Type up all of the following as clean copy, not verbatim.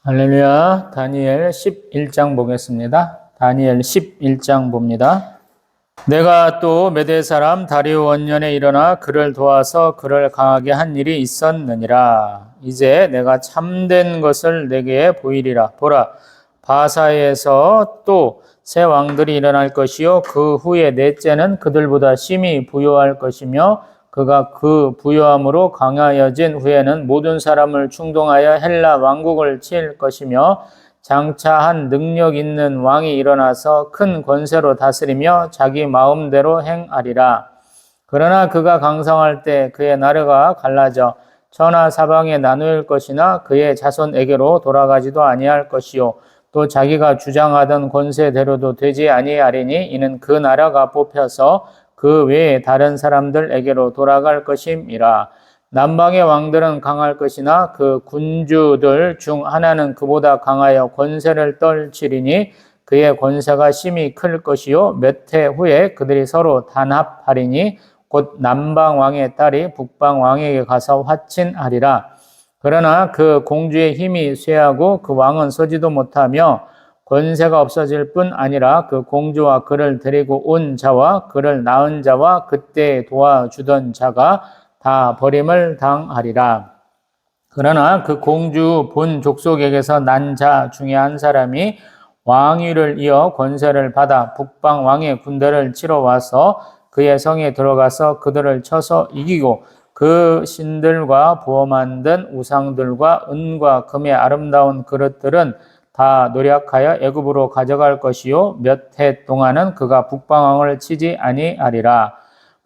할렐루야. 다니엘 11장 보겠습니다. 다니엘 11장 봅니다. 내가 또 메대 사람 다리오 원년에 일어나 그를 도와서 그를 강하게 한 일이 있었느니라. 이제 내가 참된 것을 내게 보이리라. 보라, 바사에서 또 새 왕들이 일어날 것이요 그 후에 넷째는 그들보다 심히 부요할 것이며 그가 그 부요함으로 강하여진 후에는 모든 사람을 충동하여 헬라 왕국을 칠 것이며 장차 한 능력 있는 왕이 일어나서 큰 권세로 다스리며 자기 마음대로 행하리라. 그러나 그가 강성할 때 그의 나라가 갈라져 천하 사방에 나누일 것이나 그의 자손에게로 돌아가지도 아니할 것이요 또 자기가 주장하던 권세대로도 되지 아니하리니 이는 그 나라가 뽑혀서 그 외에 다른 사람들에게로 돌아갈 것임이라. 남방의 왕들은 강할 것이나 그 군주들 중 하나는 그보다 강하여 권세를 떨치리니 그의 권세가 심히 클 것이요 몇 해 후에 그들이 서로 단합하리니 곧 남방 왕의 딸이 북방 왕에게 가서 화친하리라. 그러나 그 공주의 힘이 쇠하고 그 왕은 서지도 못하며 권세가 없어질 뿐 아니라 그 공주와 그를 데리고 온 자와 그를 낳은 자와 그때 도와주던 자가 다 버림을 당하리라. 그러나 그 공주 본 족속에게서 난 자 중에 한 사람이 왕위를 이어 권세를 받아 북방 왕의 군대를 치러 와서 그의 성에 들어가서 그들을 쳐서 이기고 그 신들과 부어 만든 우상들과 은과 금의 아름다운 그릇들은 다 노력하여 애굽으로 가져갈 것이요 몇 해 동안은 그가 북방 왕을 치지 아니하리라.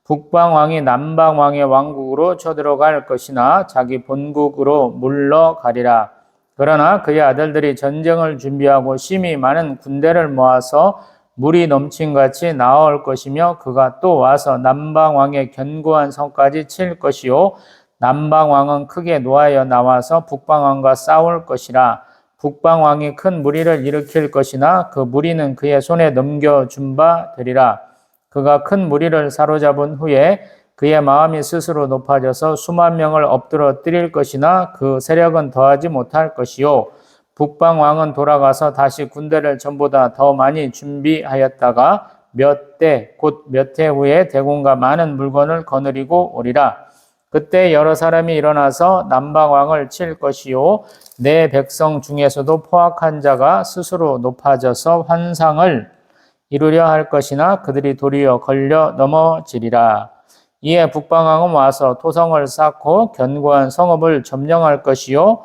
북방 왕이 남방 왕의 왕국으로 쳐들어갈 것이나 자기 본국으로 물러가리라. 그러나 그의 아들들이 전쟁을 준비하고 심히 많은 군대를 모아서 물이 넘친같이 나올 것이며 그가 또 와서 남방 왕의 견고한 성까지 칠 것이요 남방 왕은 크게 노하여 나와서 북방 왕과 싸울 것이라. 북방 왕이 큰 무리를 일으킬 것이나 그 무리는 그의 손에 넘겨준 바 되리라. 그가 큰 무리를 사로잡은 후에 그의 마음이 스스로 높아져서 수만 명을 엎드러뜨릴 것이나 그 세력은 더하지 못할 것이요 북방 왕은 돌아가서 다시 군대를 전보다 더 많이 준비하였다가 몇 대 곧 몇 해 후에 대군과 많은 물건을 거느리고 오리라. 그때 여러 사람이 일어나서 남방 왕을 칠 것이요 내 백성 중에서도 포악한 자가 스스로 높아져서 환상을 이루려 할 것이나 그들이 도리어 걸려 넘어지리라. 이에 북방왕은 와서 토성을 쌓고 견고한 성읍을 점령할 것이요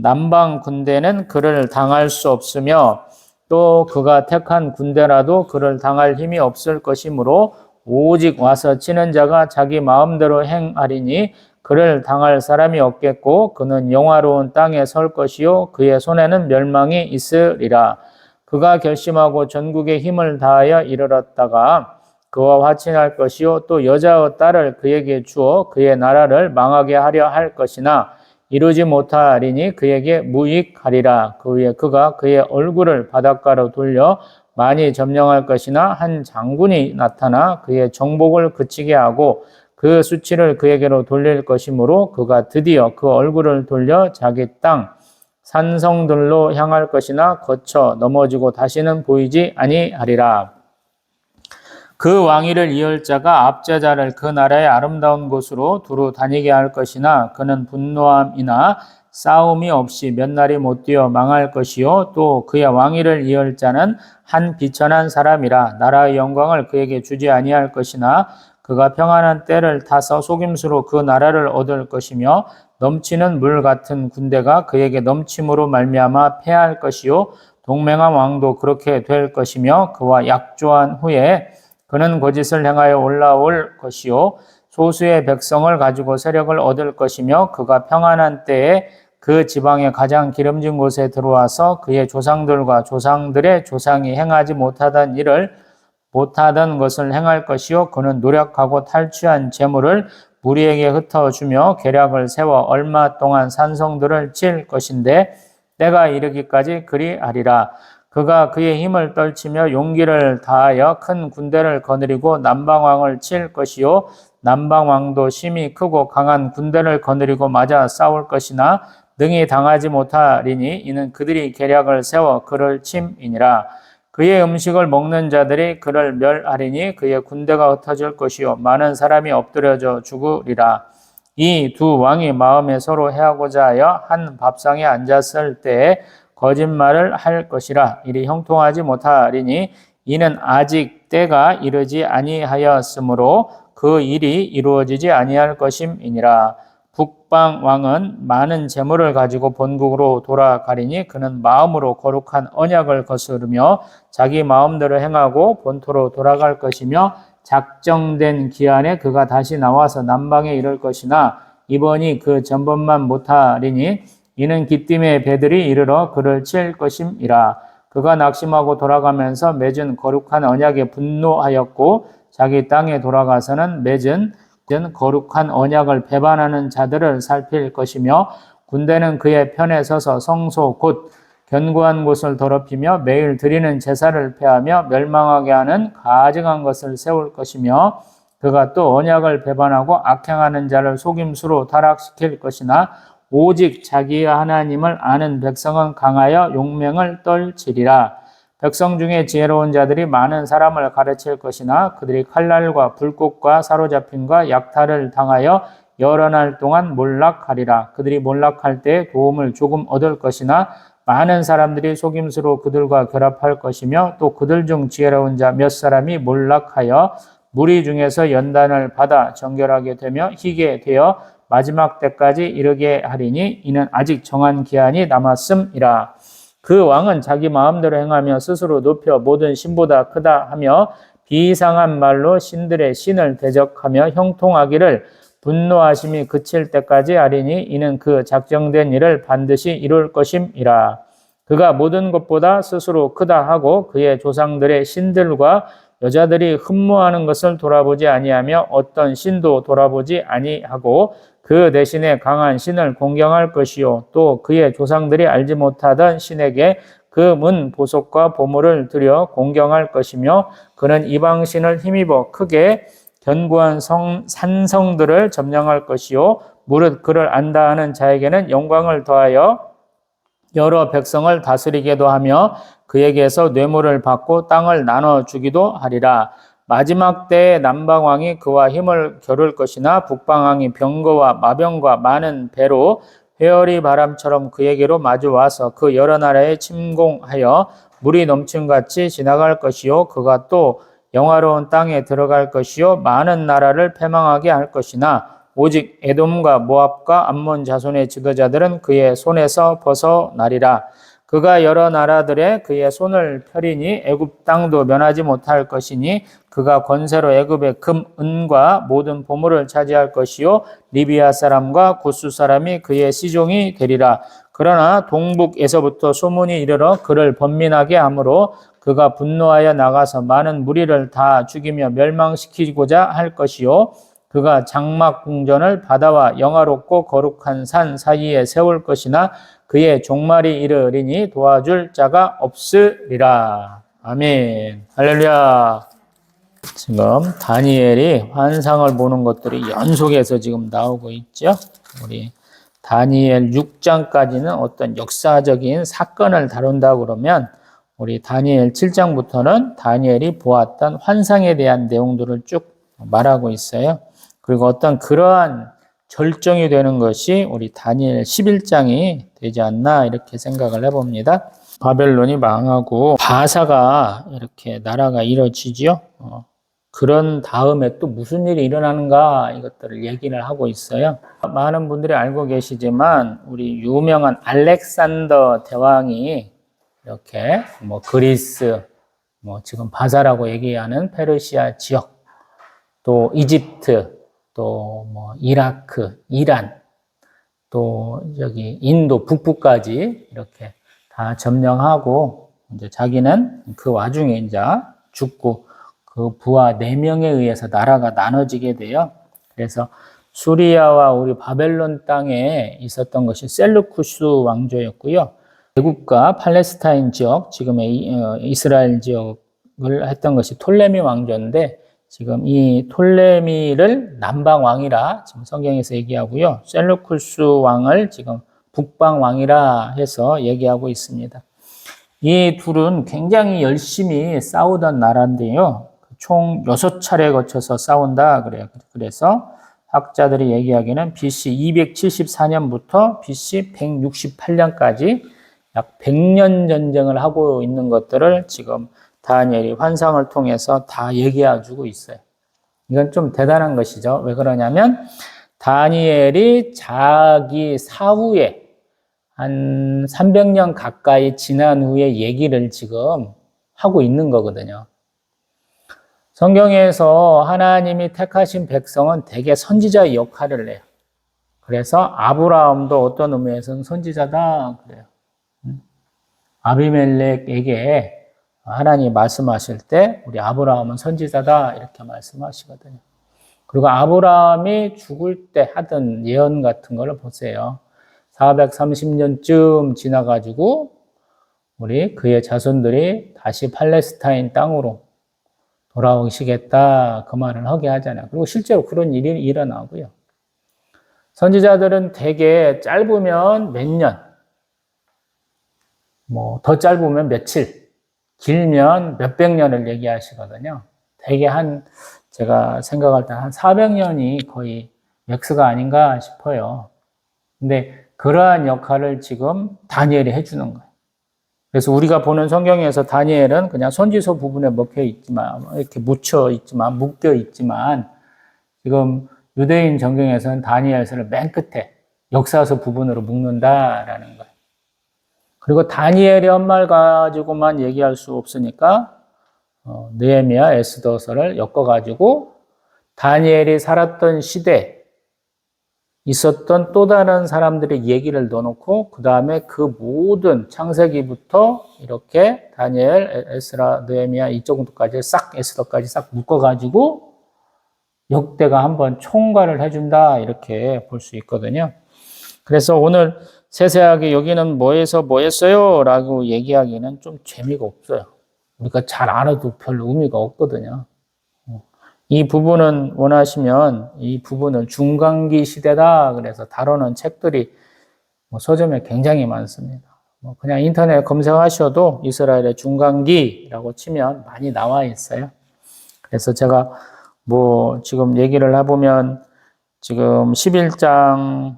남방 군대는 그를 당할 수 없으며 또 그가 택한 군대라도 그를 당할 힘이 없을 것이므로 오직 와서 치는 자가 자기 마음대로 행하리니 그를 당할 사람이 없겠고 그는 영화로운 땅에 설 것이요 그의 손에는 멸망이 있으리라. 그가 결심하고 전국에 힘을 다하여 이르렀다가 그와 화친할 것이요 또 여자의 딸을 그에게 주어 그의 나라를 망하게 하려 할 것이나 이루지 못하리니 그에게 무익하리라. 그 후에 그가 그의 얼굴을 바닷가로 돌려 많이 점령할 것이나 한 장군이 나타나 그의 정복을 그치게 하고 그 수치를 그에게로 돌릴 것이므로 그가 드디어 그 얼굴을 돌려 자기 땅 산성들로 향할 것이나 거쳐 넘어지고 다시는 보이지 아니하리라. 그 왕위를 이을 자가 압제자를 그 나라의 아름다운 곳으로 두루 다니게 할 것이나 그는 분노함이나 싸움이 없이 몇 날이 못 뛰어 망할 것이요 또 그의 왕위를 이을 자는 한 비천한 사람이라 나라의 영광을 그에게 주지 아니할 것이나 그가 평안한 때를 타서 속임수로 그 나라를 얻을 것이며 넘치는 물 같은 군대가 그에게 넘침으로 말미암아 패할 것이요 동맹한 왕도 그렇게 될 것이며 그와 약조한 후에 그는 거짓을 행하여 올라올 것이요 소수의 백성을 가지고 세력을 얻을 것이며 그가 평안한 때에 그 지방의 가장 기름진 곳에 들어와서 그의 조상들과 조상들의 조상이 행하지 못하던 일을 못하던 것을 행할 것이요 그는 노력하고 탈취한 재물을 무리에게 흩어주며 계략을 세워 얼마 동안 산성들을 칠 것인데 때가 이르기까지 그리하리라. 그가 그의 힘을 떨치며 용기를 다하여 큰 군대를 거느리고 남방왕을 칠 것이요 남방왕도 심히 크고 강한 군대를 거느리고 맞아 싸울 것이나 능히 당하지 못하리니 이는 그들이 계략을 세워 그를 침이니라. 그의 음식을 먹는 자들이 그를 멸하리니 그의 군대가 흩어질 것이요 많은 사람이 엎드려져 죽으리라. 이 두 왕이 마음에 서로 해하고자 하여 한 밥상에 앉았을 때에 거짓말을 할 것이라. 이리 형통하지 못하리니 이는 아직 때가 이르지 아니하였으므로 그 일이 이루어지지 아니할 것임이니라. 북방 왕은 많은 재물을 가지고 본국으로 돌아가리니 그는 마음으로 거룩한 언약을 거스르며 자기 마음대로 행하고 본토로 돌아갈 것이며 작정된 기한에 그가 다시 나와서 남방에 이를 것이나 이번이 그 전번만 못하리니 이는 기띔의 배들이 이르러 그를 칠 것임이라. 그가 낙심하고 돌아가면서 맺은 거룩한 언약에 분노하였고 자기 땅에 돌아가서는 맺은 거룩한 언약을 배반하는 자들을 살필 것이며 군대는 그의 편에 서서 성소 곧 견고한 곳을 더럽히며 매일 드리는 제사를 폐하며 멸망하게 하는 가증한 것을 세울 것이며 그가 또 언약을 배반하고 악행하는 자를 속임수로 타락시킬 것이나 오직 자기의 하나님을 아는 백성은 강하여 용맹을 떨치리라. 백성 중에 지혜로운 자들이 많은 사람을 가르칠 것이나 그들이 칼날과 불꽃과 사로잡힘과 약탈을 당하여 여러 날 동안 몰락하리라. 그들이 몰락할 때 도움을 조금 얻을 것이나 많은 사람들이 속임수로 그들과 결합할 것이며 또 그들 중 지혜로운 자 몇 사람이 몰락하여 무리 중에서 연단을 받아 정결하게 되며 희게 되어 마지막 때까지 이르게 하리니 이는 아직 정한 기한이 남았음이라. 그 왕은 자기 마음대로 행하며 스스로 높여 모든 신보다 크다 하며 비이상한 말로 신들의 신을 대적하며 형통하기를 분노하심이 그칠 때까지 하리니 이는 그 작정된 일을 반드시 이룰 것임이라. 그가 모든 것보다 스스로 크다 하고 그의 조상들의 신들과 여자들이 흠모하는 것을 돌아보지 아니하며 어떤 신도 돌아보지 아니하고 그 대신에 강한 신을 공경할 것이요 또 그의 조상들이 알지 못하던 신에게 그 문 보석과 보물을 들여 공경할 것이며 그는 이방 신을 힘입어 크게 견고한 산성들을 점령할 것이요 무릇 그를 안다 하는 자에게는 영광을 더하여 여러 백성을 다스리게도 하며 그에게서 뇌물을 받고 땅을 나눠주기도 하리라. 마지막 때에 남방왕이 그와 힘을 겨룰 것이나 북방왕이 병거와 마병과 많은 배로 회오리 바람처럼 그에게로 마주와서 그 여러 나라에 침공하여 물이 넘침같이 지나갈 것이요 그가 또 영화로운 땅에 들어갈 것이요 많은 나라를 패망하게 할 것이나 오직 에돔과 모압과 암몬 자손의 지도자들은 그의 손에서 벗어나리라. 그가 여러 나라들의 그의 손을 펴리니 애굽 땅도 면하지 못할 것이니 그가 권세로 애굽의 금, 은과 모든 보물을 차지할 것이요 리비아 사람과 구스 사람이 그의 시종이 되리라. 그러나 동북에서부터 소문이 이르러 그를 번민하게 하므로 그가 분노하여 나가서 많은 무리를 다 죽이며 멸망시키고자 할 것이요 그가 장막 궁전을 바다와 영화롭고 거룩한 산 사이에 세울 것이나 그의 종말이 이르리니 도와줄 자가 없으리라. 아멘. 할렐루야. 지금 다니엘이 환상을 보는 것들이 연속해서 지금 나오고 있죠. 우리 다니엘 6장까지는 어떤 역사적인 사건을 다룬다 그러면 우리 다니엘 7장부터는 다니엘이 보았던 환상에 대한 내용들을 쭉 말하고 있어요. 그리고 어떤 그러한 절정이 되는 것이 우리 다니엘 11장이 되지 않나 이렇게 생각을 해봅니다. 바벨론이 망하고 바사가 이렇게 나라가 이뤄지죠. 그런 다음에 또 무슨 일이 일어나는가 이것들을 얘기를 하고 있어요. 많은 분들이 알고 계시지만 우리 유명한 알렉산더 대왕이 이렇게 그리스, 지금 바사라고 얘기하는 페르시아 지역, 또 이집트, 또 이라크, 이란, 또 여기 인도 북부까지 이렇게 다 점령하고 이제 자기는 그 와중에 이제 죽고 그 부하 4명에 의해서 나라가 나눠지게 돼요. 그래서 수리아와 우리 바벨론 땅에 있었던 것이 셀루쿠스 왕조였고요. 애굽과 팔레스타인 지역, 지금의 이스라엘 지역을 했던 것이 톨레미 왕조인데 지금 이 톨레미를 남방 왕이라 지금 성경에서 얘기하고요. 셀루쿠스 왕을 지금 북방왕이라 해서 얘기하고 있습니다. 이 둘은 굉장히 열심히 싸우던 나라인데요. 총 6차례에 거쳐서 싸운다 그래요. 그래서 학자들이 얘기하기는 BC 274년부터 BC 168년까지 약 100년 전쟁을 하고 있는 것들을 지금 다니엘이 환상을 통해서 다 얘기해 주고 있어요. 이건 좀 대단한 것이죠. 왜 그러냐면 다니엘이 자기 사후에 한 300년 가까이 지난 후에 얘기를 지금 하고 있는 거거든요. 성경에서 하나님이 택하신 백성은 대개 선지자의 역할을 해요. 그래서 아브라함도 어떤 의미에서는 선지자다 그래요. 아비멜렉에게 하나님이 말씀하실 때 우리 아브라함은 선지자다 이렇게 말씀하시거든요. 그리고 아브라함이 죽을 때 하던 예언 같은 걸 보세요. 430년쯤 지나가지고 우리 그의 자손들이 다시 팔레스타인 땅으로 돌아오시겠다 그 말을 하게 하잖아요. 그리고 실제로 그런 일이 일어나고요. 선지자들은 대개 짧으면 몇 년, 더 짧으면 며칠, 길면 몇백 년을 얘기하시거든요. 대개 제가 생각할 때 한 400년이 거의 맥스가 아닌가 싶어요. 근데 그러한 역할을 지금 다니엘이 해주는 거예요. 그래서 우리가 보는 성경에서 다니엘은 그냥 선지서 부분에 묶여 있지만, 지금 유대인 정경에서는 다니엘서를 맨 끝에 역사서 부분으로 묶는다라는 거예요. 그리고 다니엘의 한 말 가지고만 얘기할 수 없으니까 느헤미야, 에스더서를 엮어가지고 다니엘이 살았던 시대 있었던 또 다른 사람들의 얘기를 넣어놓고 그 다음에 그 모든 창세기부터 이렇게 다니엘, 에스라, 느헤미야 이쪽까지 싹 에스더까지 싹 묶어가지고 역대가 한번 총괄을 해준다 이렇게 볼 수 있거든요. 그래서 오늘 세세하게 여기는 뭐해서 뭐했어요? 라고 얘기하기는 좀 재미가 없어요. 우리가 잘 알아도 별 의미가 없거든요. 이 부분은 원하시면 이 부분은 중간기 시대다 그래서 다루는 책들이 서점에 굉장히 많습니다. 그냥 인터넷 검색하셔도 이스라엘의 중간기라고 치면 많이 나와 있어요. 그래서 제가 지금 얘기를 해보면 지금 11장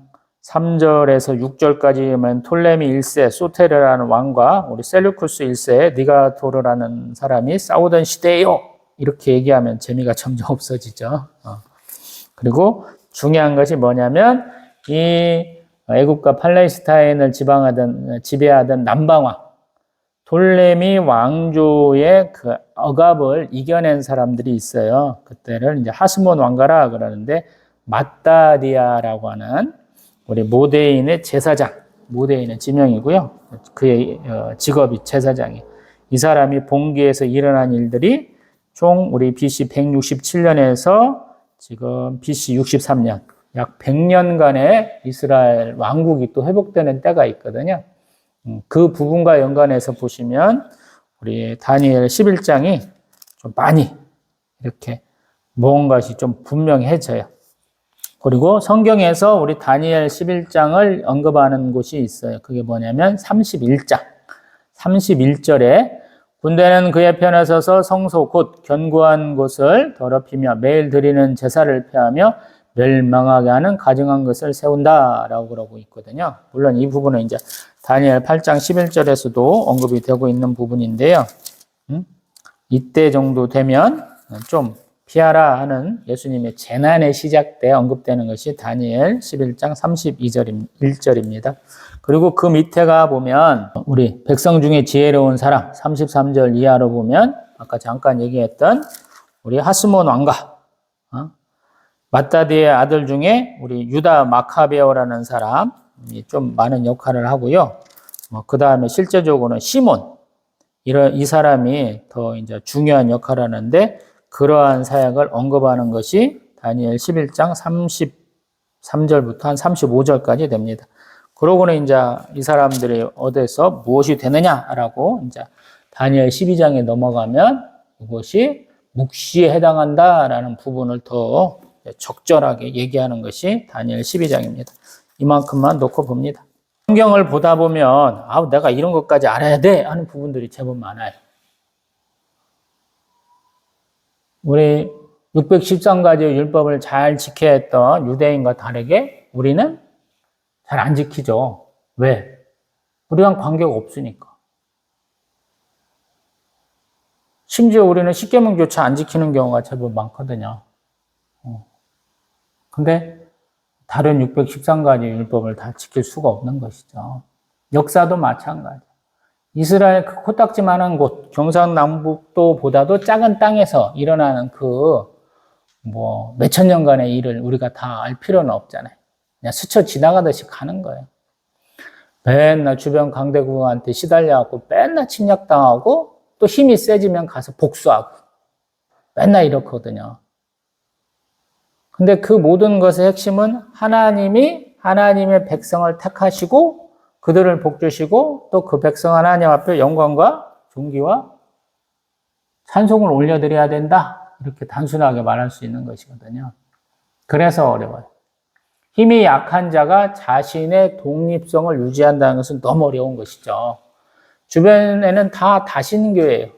3절에서 6절까지면 톨레미 1세 소테르라는 왕과 우리 셀루쿠스 1세 니가토르라는 사람이 싸우던 시대예요. 이렇게 얘기하면 재미가 점점 없어지죠. 그리고 중요한 것이 뭐냐면 이 애국과 팔레스타인을 지배하던 남방왕 톨레미 왕조의 그 억압을 이겨낸 사람들이 있어요. 그때를 이제 하스몬 왕가라 그러는데 마따디아라고 하는 우리 모데인의 제사장, 모데인의 지명이고요. 그의 직업이 제사장이에요. 이 사람이 봉기에서 일어난 일들이 총 우리 BC 167년에서 지금 BC 63년, 약 100년간의 이스라엘 왕국이 또 회복되는 때가 있거든요. 그 부분과 연관해서 보시면 우리 다니엘 11장이 좀 많이 이렇게 무언가시 좀 분명해져요. 그리고 성경에서 우리 다니엘 11장을 언급하는 곳이 있어요. 그게 뭐냐면 31장, 31절에 군대는 그의 편에 서서 성소 곧 견고한 곳을 더럽히며 매일 드리는 제사를 폐하며 멸망하게 하는 가증한 것을 세운다라고 그러고 있거든요. 물론 이 부분은 이제 다니엘 8장 11절에서도 언급이 되고 있는 부분인데요. 이때 정도 되면 좀 피하라 하는 예수님의 재난의 시작 때 언급되는 것이 다니엘 11장 1절입니다. 그리고 그 밑에 가 보면 우리 백성 중에 지혜로운 사람 33절 이하로 보면 아까 잠깐 얘기했던 우리 하스몬 왕가 마따디의 아들 중에 우리 유다 마카베오라는 사람이 좀 많은 역할을 하고요. 그 다음에 실제적으로는 시몬 이 사람이 더 이제 중요한 역할을 하는데 그러한 사역을 언급하는 것이 다니엘 11장 33절부터 한 35절까지 됩니다. 그러고는 이제 이 사람들이 어디서 무엇이 되느냐라고 이제 다니엘 12장에 넘어가면 이것이 묵시에 해당한다라는 부분을 더 적절하게 얘기하는 것이 다니엘 12장입니다. 이만큼만 놓고 봅니다. 성경을 보다 보면 내가 이런 것까지 알아야 돼 하는 부분들이 제법 많아요. 우리 613가지의 율법을 잘 지켜야 했던 유대인과 다르게 우리는 잘 안 지키죠. 왜? 우리랑 관계가 없으니까. 심지어 우리는 십계명조차 안 지키는 경우가 제법 많거든요. 근데 다른 613가지 율법을 다 지킬 수가 없는 것이죠. 역사도 마찬가지. 이스라엘 그 코딱지만한 곳, 경상남북도보다도 작은 땅에서 일어나는 몇천 년간의 일을 우리가 다 알 필요는 없잖아요. 그냥 스쳐 지나가듯이 가는 거예요. 맨날 주변 강대국한테 시달려갖고 맨날 침략당하고 또 힘이 세지면 가서 복수하고 맨날 이렇거든요. 근데 그 모든 것의 핵심은 하나님이 하나님의 백성을 택하시고 그들을 복주시고 또 그 백성 하나님 앞에 영광과 존귀와 찬송을 올려드려야 된다. 이렇게 단순하게 말할 수 있는 것이거든요. 그래서 어려워요. 힘이 약한 자가 자신의 독립성을 유지한다는 것은 너무 어려운 것이죠. 주변에는 다 다신교예요.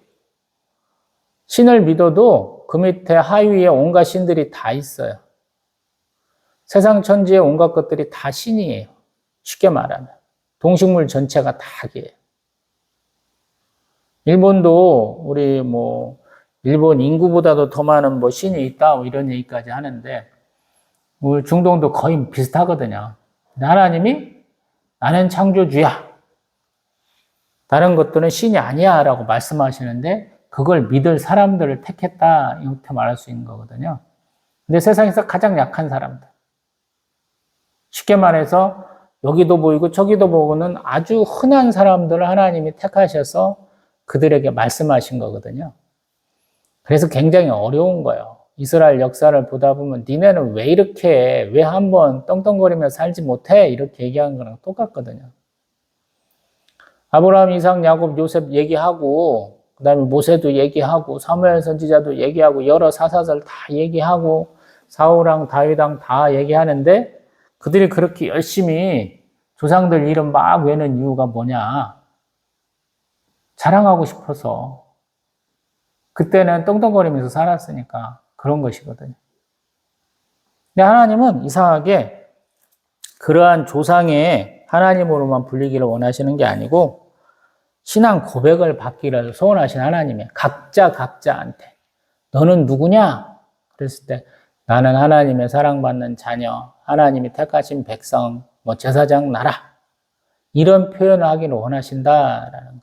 신을 믿어도 그 밑에 하위에 온갖 신들이 다 있어요. 세상 천지의 온갖 것들이 다 신이에요. 쉽게 말하면. 동식물 전체가 다 악이에요. 일본도 우리 일본 인구보다도 더 많은 신이 있다 이런 얘기까지 하는데 우리 중동도 거의 비슷하거든요. 하나님이 나는 창조주야. 다른 것들은 신이 아니야 라고 말씀하시는데 그걸 믿을 사람들을 택했다 이렇게 말할 수 있는 거거든요. 근데 세상에서 가장 약한 사람들. 쉽게 말해서 여기도 보이고 저기도 보고는 아주 흔한 사람들을 하나님이 택하셔서 그들에게 말씀하신 거거든요. 그래서 굉장히 어려운 거예요. 이스라엘 역사를 보다 보면 니네는 왜 이렇게 왜 한번 떵떵거리며 살지 못해? 이렇게 얘기하는 거랑 똑같거든요. 아브라함, 이삭, 야곱, 요셉 얘기하고 그 다음에 모세도 얘기하고 사무엘 선지자도 얘기하고 여러 사사들 다 얘기하고 사울왕, 다윗왕 다 얘기하는데 그들이 그렇게 열심히 조상들 이름 막 외는 이유가 뭐냐? 자랑하고 싶어서 그때는 떵떵거리면서 살았으니까 그런 것이거든요. 근데 하나님은 이상하게 그러한 조상의 하나님으로만 불리기를 원하시는 게 아니고 신앙 고백을 받기를 소원하신 하나님이에요. 각자한테 너는 누구냐? 그랬을 때 나는 하나님의 사랑받는 자녀, 하나님이 택하신 백성, 제사장 나라 이런 표현을 하기를 원하신다라는 거예요.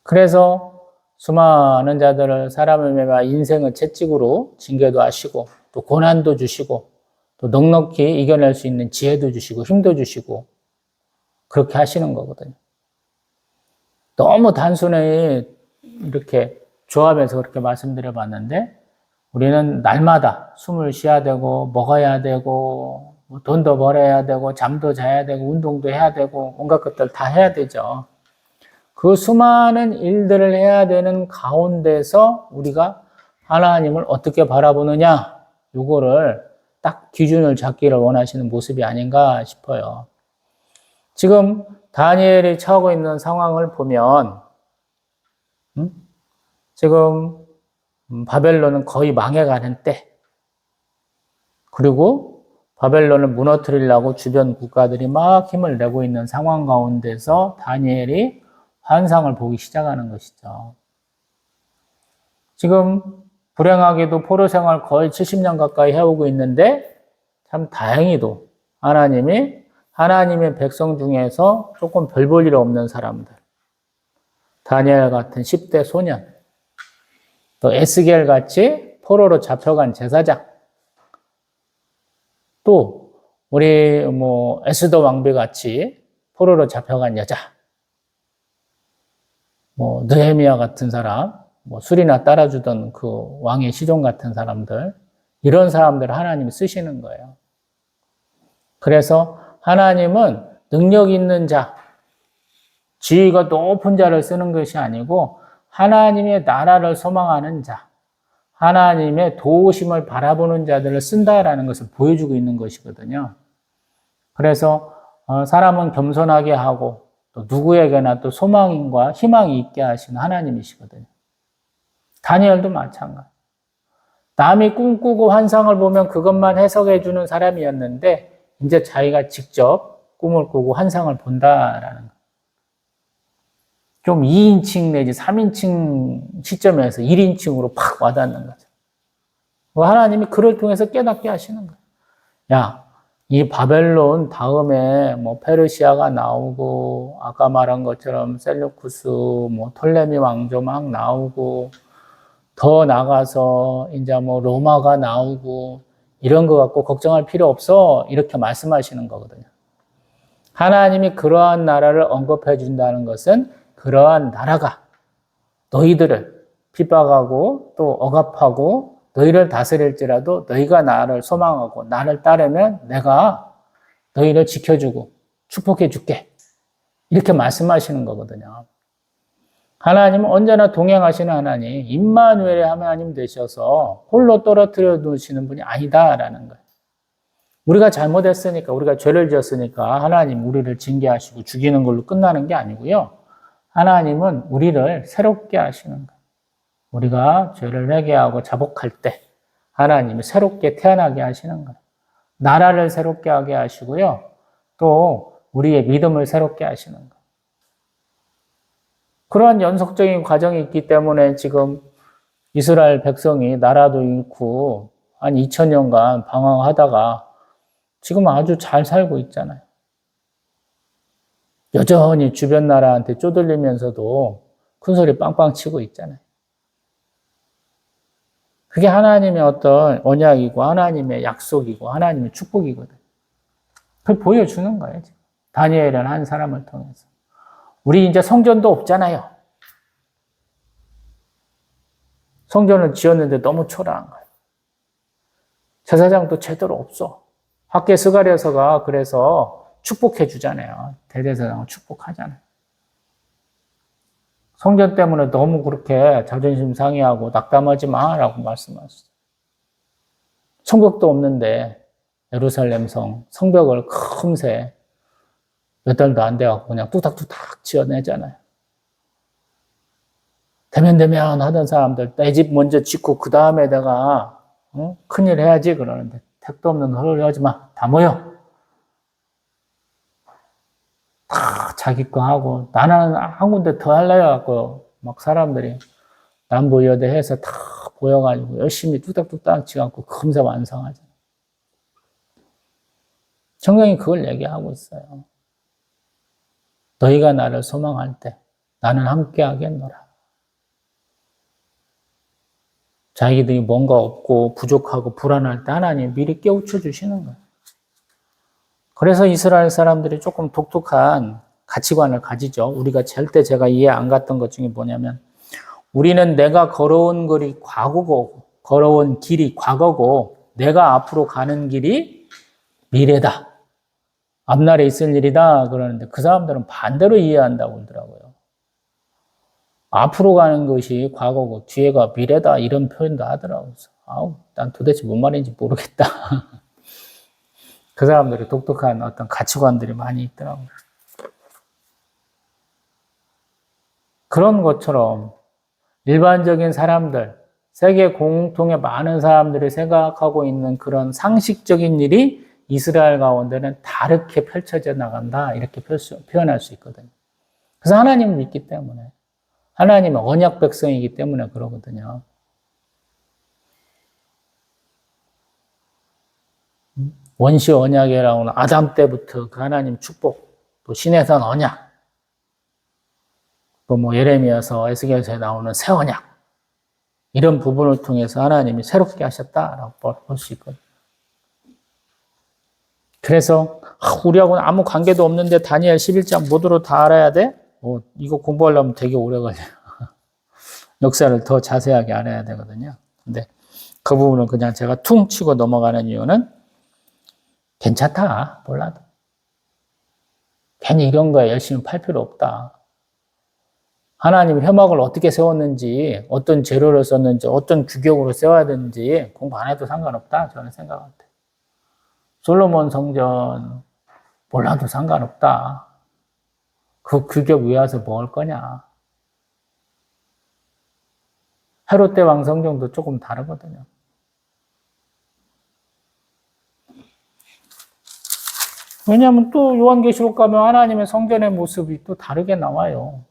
그래서 수많은 자들을 사람을 매마 인생의 채찍으로 징계도 하시고 또 고난도 주시고 또 넉넉히 이겨낼 수 있는 지혜도 주시고 힘도 주시고 그렇게 하시는 거거든요. 너무 단순히 이렇게 조합해서 그렇게 말씀드려 봤는데 우리는 날마다 숨을 쉬어야 되고 먹어야 되고 돈도 벌어야 되고 잠도 자야 되고 운동도 해야 되고 온갖 것들 다 해야 되죠. 그 수많은 일들을 해야 되는 가운데서 우리가 하나님을 어떻게 바라보느냐 이거를 딱 기준을 잡기를 원하시는 모습이 아닌가 싶어요. 지금 다니엘이 처하고 있는 상황을 보면 지금 바벨론은 거의 망해가는 때 그리고 바벨론을 무너뜨리려고 주변 국가들이 막 힘을 내고 있는 상황 가운데서 다니엘이 환상을 보기 시작하는 것이죠. 지금 불행하게도 포로 생활 거의 70년 가까이 해오고 있는데 참 다행히도 하나님이 하나님의 백성 중에서 조금 별 볼 일 없는 사람들 다니엘 같은 10대 소년 또 에스겔 같이 포로로 잡혀간 제사장 또 우리 에스더 왕비 같이 포로로 잡혀간 여자 느헤미야 같은 사람 술이나 따라주던 그 왕의 시종 같은 사람들 이런 사람들을 하나님이 쓰시는 거예요. 그래서 하나님은 능력 있는 자 지위가 높은 자를 쓰는 것이 아니고 하나님의 나라를 소망하는 자 하나님의 도우심을 바라보는 자들을 쓴다라는 것을 보여주고 있는 것이거든요. 그래서 사람은 겸손하게 하고 또 누구에게나 또 소망과 희망이 있게 하시는 하나님이시거든요. 다니엘도 마찬가지. 남이 꿈꾸고 환상을 보면 그것만 해석해 주는 사람이었는데 이제 자기가 직접 꿈을 꾸고 환상을 본다라는 거예요. 좀 2인칭 내지 3인칭 시점에서 1인칭으로 팍 와닿는 거죠. 하나님이 그를 통해서 깨닫게 하시는 거예요. 야, 이 바벨론 다음에 뭐 페르시아가 나오고 아까 말한 것처럼 셀루쿠스 뭐 톨레미 왕조 막 나오고 더 나가서 이제 뭐 로마가 나오고 이런 거 갖고 걱정할 필요 없어 이렇게 말씀하시는 거거든요. 하나님이 그러한 나라를 언급해 준다는 것은 그러한 나라가 너희들을 핍박하고 또 억압하고 너희를 다스릴지라도 너희가 나를 소망하고 나를 따르면 내가 너희를 지켜주고 축복해 줄게. 이렇게 말씀하시는 거거든요. 하나님은 언제나 동행하시는 하나님, 임마누엘의 하나님 되셔서 홀로 떨어뜨려 두시는 분이 아니다라는 거예요. 우리가 잘못했으니까, 우리가 죄를 지었으니까 하나님 우리를 징계하시고 죽이는 걸로 끝나는 게 아니고요. 하나님은 우리를 새롭게 하시는 거예요. 우리가 죄를 회개하고 자복할 때 하나님이 새롭게 태어나게 하시는 거예요. 나라를 새롭게 하게 하시고요. 또 우리의 믿음을 새롭게 하시는 거예요. 그러한 연속적인 과정이 있기 때문에 지금 이스라엘 백성이 나라도 잃고 한 2000년간 방황하다가 지금 아주 잘 살고 있잖아요. 여전히 주변 나라한테 쪼들리면서도 큰소리 빵빵 치고 있잖아요. 그게 하나님의 어떤 언약이고 하나님의 약속이고 하나님의 축복이거든요. 그걸 보여주는 거예요. 지금. 다니엘은 한 사람을 통해서. 우리 이제 성전도 없잖아요. 성전을 지었는데 너무 초라한 거예요. 제사장도 제대로 없어. 학계 스가랴서가 그래서 축복해 주잖아요. 대제사장을 축복하잖아요. 성전 때문에 너무 그렇게 자존심 상해하고 낙담하지 마라고 말씀하셨어요. 성벽도 없는데 예루살렘 성벽을 금세 몇 달도 안 돼갖고 그냥 뚝딱뚝딱 지어내잖아요. 대면대면 하던 사람들 내 집 먼저 짓고 그 다음에 내가 큰일 해야지 그러는데 택도 없는 헛소리 하지 마. 다 모여. 다 자기 거 하고 나는 한 군데 더 할래요 갖고 막 사람들이 남부여대 해서 다 보여가지고 열심히 뚝딱뚝딱 지어갖고 금세 완성하죠. 성경이 그걸 얘기하고 있어요. 너희가 나를 소망할 때 나는 함께 하겠노라. 자기들이 뭔가 없고 부족하고 불안할 때 하나님 미리 깨우쳐 주시는 거예요. 그래서 이스라엘 사람들이 조금 독특한 가치관을 가지죠. 우리가 절대 제가 이해 안 갔던 것 중에 뭐냐면 우리는 내가 걸어온 길이 과거고 걸어온 길이 과거고 내가 앞으로 가는 길이 미래다. 앞날에 있을 일이다 그러는데 그 사람들은 반대로 이해한다고 그러더라고요. 앞으로 가는 것이 과거고 뒤에가 미래다 이런 표현도 하더라고요. 아우, 난 도대체 뭔 말인지 모르겠다. 그 사람들이 독특한 어떤 가치관들이 많이 있더라고요. 그런 것처럼 일반적인 사람들, 세계 공통의 많은 사람들이 생각하고 있는 그런 상식적인 일이 이스라엘 가운데는 다르게 펼쳐져 나간다 이렇게 표현할 수 있거든요. 그래서 하나님을 믿기 때문에 하나님은 언약 백성이기 때문에 그러거든요. 원시 언약이라고 하는 아담 때부터 그 하나님 축복, 또 신의 산 언약, 또 뭐 예레미야서, 에스겔서에 나오는 새 언약, 이런 부분을 통해서 하나님이 새롭게 하셨다라고 볼 수 있거든요. 그래서 우리하고는 아무 관계도 없는데 다니엘 11장 모두로 다 알아야 돼? 이거 공부하려면 되게 오래 걸려요. 역사를 더 자세하게 알아야 되거든요. 근데 그 부분은 그냥 제가 퉁 치고 넘어가는 이유는 괜찮다, 몰라도. 괜히 이런 거에 열심히 팔 필요 없다. 하나님 회막을 어떻게 세웠는지, 어떤 재료를 썼는지, 어떤 규격으로 세워야 되는지 공부 안 해도 상관없다, 저는 생각합니다. 솔로몬 성전, 몰라도 상관없다. 그 규격 외워서 뭐 할 거냐. 헤롯 왕 성경도 조금 다르거든요. 왜냐하면 또 요한계시록 가면 하나님의 성전의 모습이 또 다르게 나와요.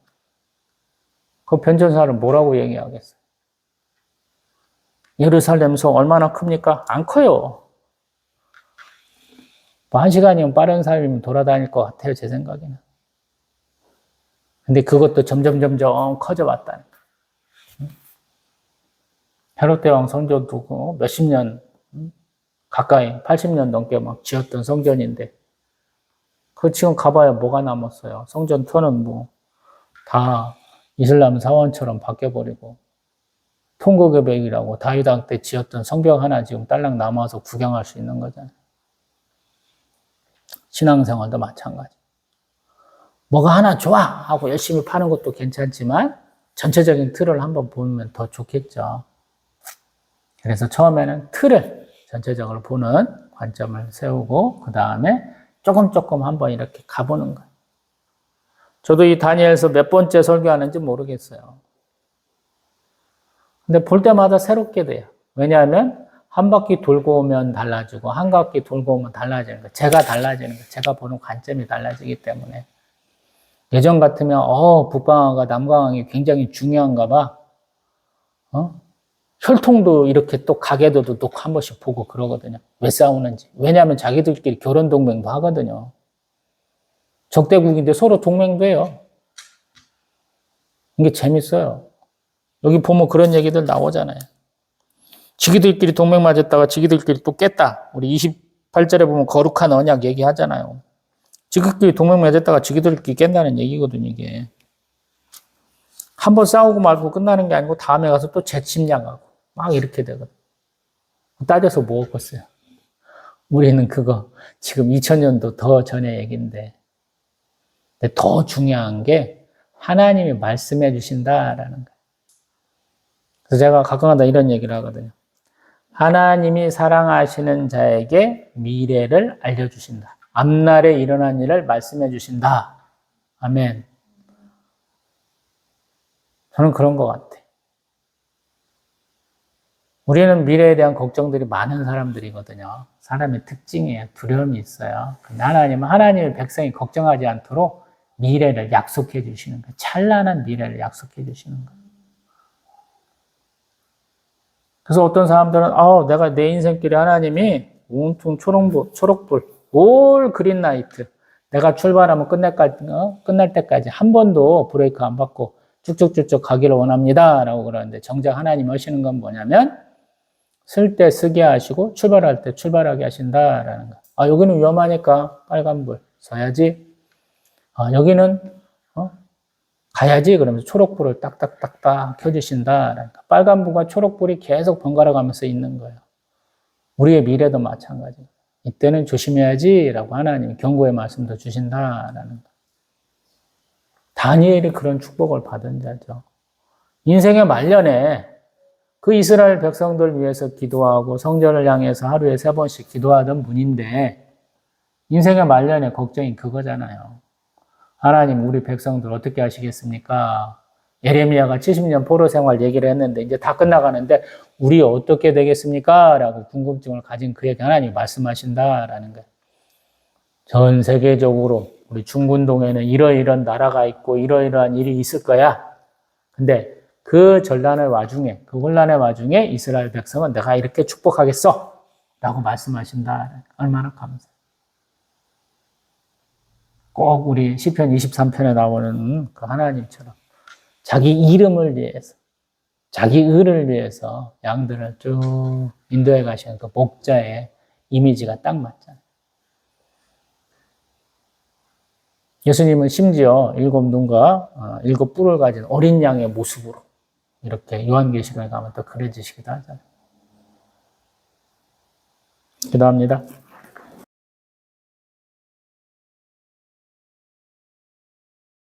그 변천사를 뭐라고 얘기하겠어요? 예루살렘 성 얼마나 큽니까? 안 커요. 뭐 1시간이면 빠른 사람이면 돌아다닐 것 같아요, 제 생각에는. 근데 그것도 점점 커져왔다니까. 헤롯 대왕 성전도 몇십 년 가까이 80년 넘게 막 지었던 성전인데 그 지금 가봐야 뭐가 남았어요. 성전 터는 뭐 다 이슬람 사원처럼 바뀌어버리고 통곡의 다윗 왕 때 지었던 성벽 하나 지금 딸랑 남아서 구경할 수 있는 거잖아요. 신앙생활도 마찬가지. 뭐가 하나 좋아 하고 열심히 파는 것도 괜찮지만 전체적인 틀을 한번 보면 더 좋겠죠. 그래서 처음에는 틀을 전체적으로 보는 관점을 세우고 그 다음에 조금 한번 이렇게 가보는 거예요. 저도 이 다니엘서 몇 번째 설교하는지 모르겠어요. 근데 볼 때마다 새롭게 돼요. 왜냐하면 한 바퀴 돌고 오면 달라지고 한 바퀴 돌고 오면 달라지는 거예요. 제가 달라지는 거예요. 제가 보는 관점이 달라지기 때문에. 예전 같으면 북방어가 남강이 굉장히 중요한가 봐. 혈통도 이렇게 또 가게도도 놓고 한 번씩 보고 그러거든요. 왜 싸우는지. 왜냐하면 자기들끼리 결혼 동맹도 하거든요. 적대국인데 서로 동맹도 해요. 이게 재밌어요. 여기 보면 그런 얘기들 나오잖아요. 지기들끼리 동맹 맺었다가 지기들끼리 또 깼다. 우리 28절에 보면 거룩한 언약 얘기하잖아요. 지기들끼리 동맹 맺었다가 지기들끼리 깬다는 얘기거든요, 이게. 한번 싸우고 말고 끝나는 게 아니고 다음에 가서 또 재침략하고 막 이렇게 되거든. 따져서 뭐 없겠어요. 우리는 그거 지금 2000년도 더 전의 얘기인데 근데 더 중요한 게 하나님이 말씀해 주신다라는 거예요. 그래서 제가 가끔가다 이런 얘기를 하거든요. 하나님이 사랑하시는 자에게 미래를 알려주신다. 앞날에 일어난 일을 말씀해 주신다. 아멘. 저는 그런 것 같아요. 우리는 미래에 대한 걱정들이 많은 사람들이거든요. 사람의 특징이에요. 두려움이 있어요. 근데 하나님은 하나님의 백성이 걱정하지 않도록 미래를 약속해 주시는 거예요. 찬란한 미래를 약속해 주시는 거예요. 그래서 어떤 사람들은 내가 내 인생길에 하나님이 온통 초록불, 올 그린라이트. 내가 출발하면 끝날 때까지 한 번도 브레이크 안 받고 쭉쭉쭉쭉 가기를 원합니다. 라고 그러는데 정작 하나님 하시는 건 뭐냐면 쓸 때 쓰게 하시고 출발할 때 출발하게 하신다라는 거. 여기는 위험하니까 빨간불 서야지. 여기는 가야지 그러면서 초록불을 딱딱딱딱 켜주신다. 빨간불과 초록불이 계속 번갈아 가면서 있는 거예요. 우리의 미래도 마찬가지. 이때는 조심해야지라고 하나님이 경고의 말씀도 주신다라는 거. 다니엘이 그런 축복을 받은 자죠. 인생의 말년에 그 이스라엘 백성들 위해서 기도하고 성전을 향해서 하루에 3번씩 기도하던 분인데 인생의 말년에 걱정이 그거잖아요. 하나님 우리 백성들 어떻게 하시겠습니까? 예레미야가 70년 포로 생활 얘기를 했는데 이제 다 끝나가는데 우리 어떻게 되겠습니까? 라고 궁금증을 가진 그에게 하나님이 말씀하신다라는 거예요. 전 세계적으로 우리 중군동에는 이러이러한 나라가 있고 이러이러한 일이 있을 거야. 근데 그 전란의 와중에 그 혼란의 와중에 이스라엘 백성은 내가 이렇게 축복하겠어 라고 말씀하신다. 얼마나 감사해요. 꼭 우리 시편 23편에 나오는 그 하나님처럼 자기 이름을 위해서 자기 의를 위해서 양들을 쭉 인도해 가시는 그 목자의 이미지가 딱 맞잖아요. 예수님은 심지어 7눈과 7뿔을 가진 어린 양의 모습으로 이렇게 요한계시록에 가면 또 그려지시기도 하잖아요. 기도합니다.